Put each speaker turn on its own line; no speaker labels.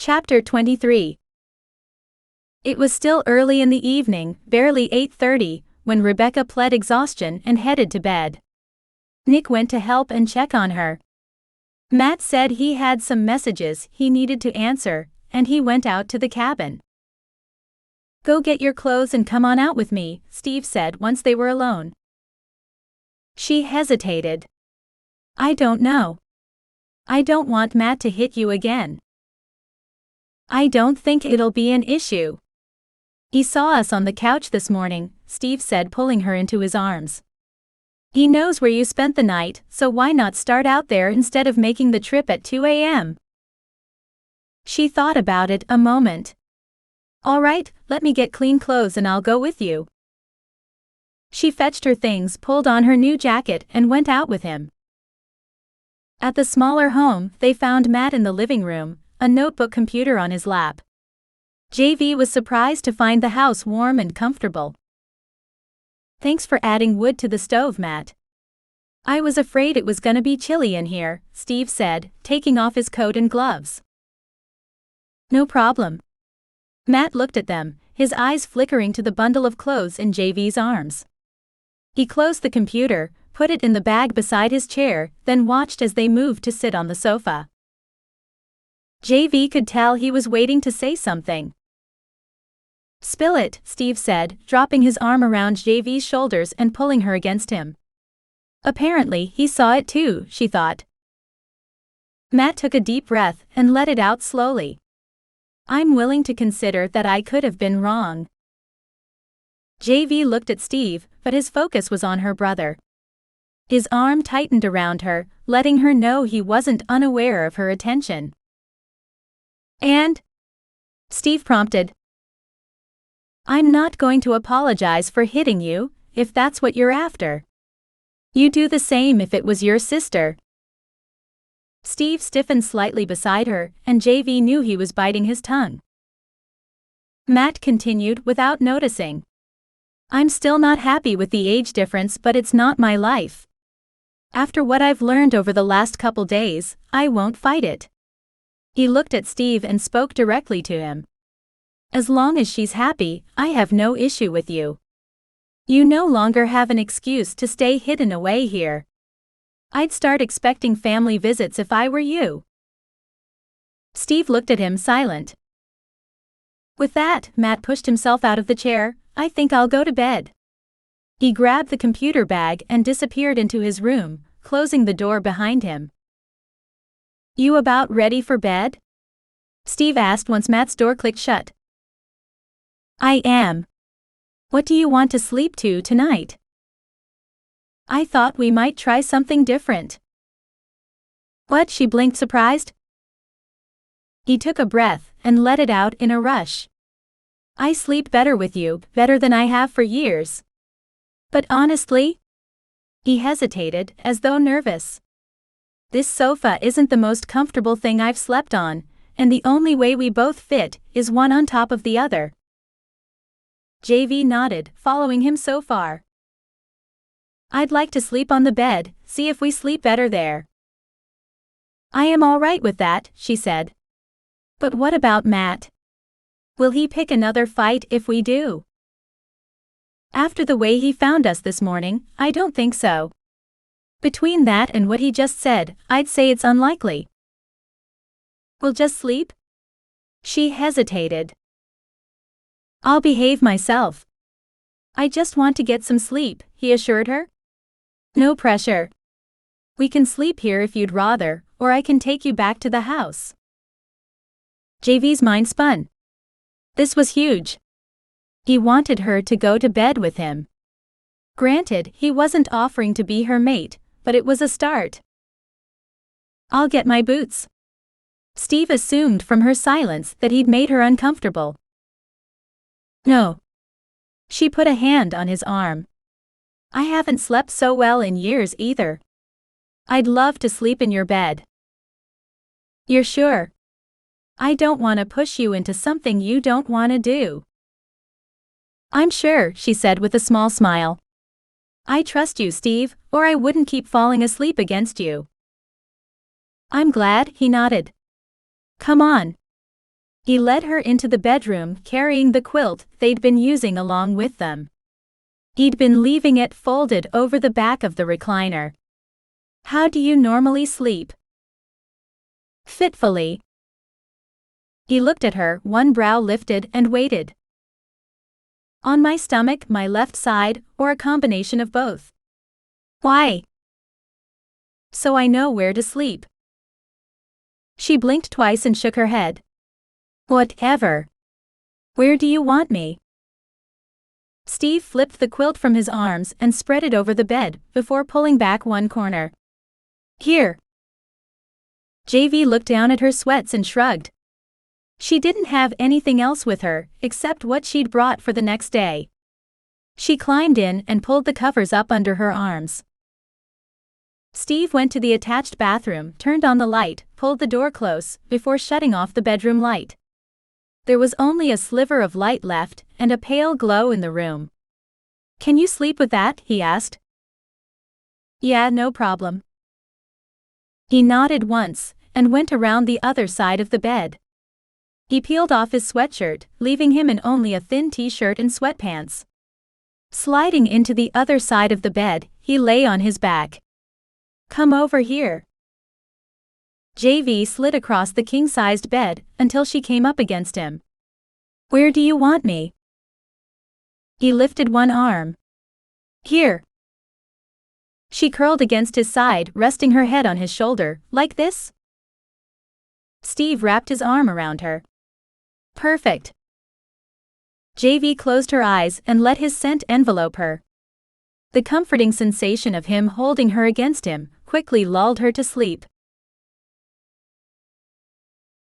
Chapter 23. It was still early in the evening, barely 8:30, when Rebecca pled exhaustion and headed to bed. Nick went to help and check on her. Matt said he had some messages he needed to answer, and he went out to the cabin. "Go get your clothes and come on out with me," Steve said once they were alone. She hesitated. "I don't know. I don't want Matt to hit you again." "I don't think it'll be an issue. He saw us on the couch this morning," Steve said, pulling her into his arms. "He knows where you spent the night, so why not start out there instead of making the trip at 2 a.m.? She thought about it a moment. "All right, let me get clean clothes and I'll go with you." She fetched her things, pulled on her new jacket, and went out with him. At the smaller home, they found Matt in the living room, a notebook computer on his lap. JV was surprised to find the house warm and comfortable. "Thanks for adding wood to the stove, Matt. I was afraid it was gonna be chilly in here," Steve said, taking off his coat and gloves. "No problem." Matt looked at them, his eyes flickering to the bundle of clothes in JV's arms. He closed the computer, put it in the bag beside his chair, then watched as they moved to sit on the sofa. JV could tell he was waiting to say something. "Spill it," Steve said, dropping his arm around JV's shoulders and pulling her against him. Apparently, he saw it too, she thought. Matt took a deep breath and let it out slowly. "I'm willing to consider that I could have been wrong." JV looked at Steve, but his focus was on her brother. His arm tightened around her, letting her know he wasn't unaware of her attention. "And?" Steve prompted. "I'm not going to apologize for hitting you, if that's what you're after. You'd do the same if it was your sister." Steve stiffened slightly beside her, and JV knew he was biting his tongue. Matt continued without noticing. "I'm still not happy with the age difference, but it's not my life. After what I've learned over the last couple days, I won't fight it." He looked at Steve and spoke directly to him. "As long as she's happy, I have no issue with you. You no longer have an excuse to stay hidden away here. I'd start expecting family visits if I were you." Steve looked at him silent. With that, Matt pushed himself out of the chair. "I think I'll go to bed." He grabbed the computer bag and disappeared into his room, closing the door behind him. "You about ready for bed?" Steve asked once Matt's door clicked shut. "I am. What do you want to sleep to tonight?" "I thought we might try something different." "What?" She blinked, surprised. He took a breath and let it out in a rush. "I sleep better with you, better than I have for years. But honestly..." He hesitated, as though nervous. "This sofa isn't the most comfortable thing I've slept on, and the only way we both fit is one on top of the other." JV nodded, following him so far. "I'd like to sleep on the bed, see if we sleep better there." "I am all right with that," she said. "But what about Matt? Will he pick another fight if we do?" "After the way he found us this morning, I don't think so. Between that and what he just said, I'd say it's unlikely." "We'll just sleep?" She hesitated. "I'll behave myself. I just want to get some sleep," he assured her. "No pressure. We can sleep here if you'd rather, or I can take you back to the house." JV's mind spun. This was huge. He wanted her to go to bed with him. Granted, he wasn't offering to be her mate, but it was a start. "I'll get my boots." Steve assumed from her silence that he'd made her uncomfortable. "No." She put a hand on his arm. "I haven't slept so well in years either. I'd love to sleep in your bed." "You're sure? I don't want to push you into something you don't want to do." "I'm sure," she said with a small smile. "I trust you, Steve, or I wouldn't keep falling asleep against you." "I'm glad," he nodded. "Come on. He led her into the bedroom carrying the quilt they'd been using along with them. He'd been leaving it folded over the back of the recliner. "How do you normally sleep?" "Fitfully." He looked at her, one brow lifted, and waited. "On my stomach, my left side, or a combination of both?" "Why?" "So I know where to sleep." She blinked twice and shook her head. "Whatever. Where do you want me?" Steve flipped the quilt from his arms and spread it over the bed before pulling back one corner. "Here." JV looked down at her sweats and shrugged. She didn't have anything else with her except what she'd brought for the next day. She climbed in and pulled the covers up under her arms. Steve went to the attached bathroom, turned on the light, pulled the door close before shutting off the bedroom light. There was only a sliver of light left and a pale glow in the room. "Can you sleep with that?" he asked. "Yeah, no problem." He nodded once and went around the other side of the bed. He peeled off his sweatshirt, leaving him in only a thin t-shirt and sweatpants. Sliding into the other side of the bed, he lay on his back. "Come over here." JV slid across the king-sized bed until she came up against him. "Where do you want me?" He lifted one arm. "Here." She curled against his side, resting her head on his shoulder. "Like this?" Steve wrapped his arm around her. "Perfect." JV closed her eyes and let his scent envelope her. The comforting sensation of him holding her against him quickly lulled her to sleep.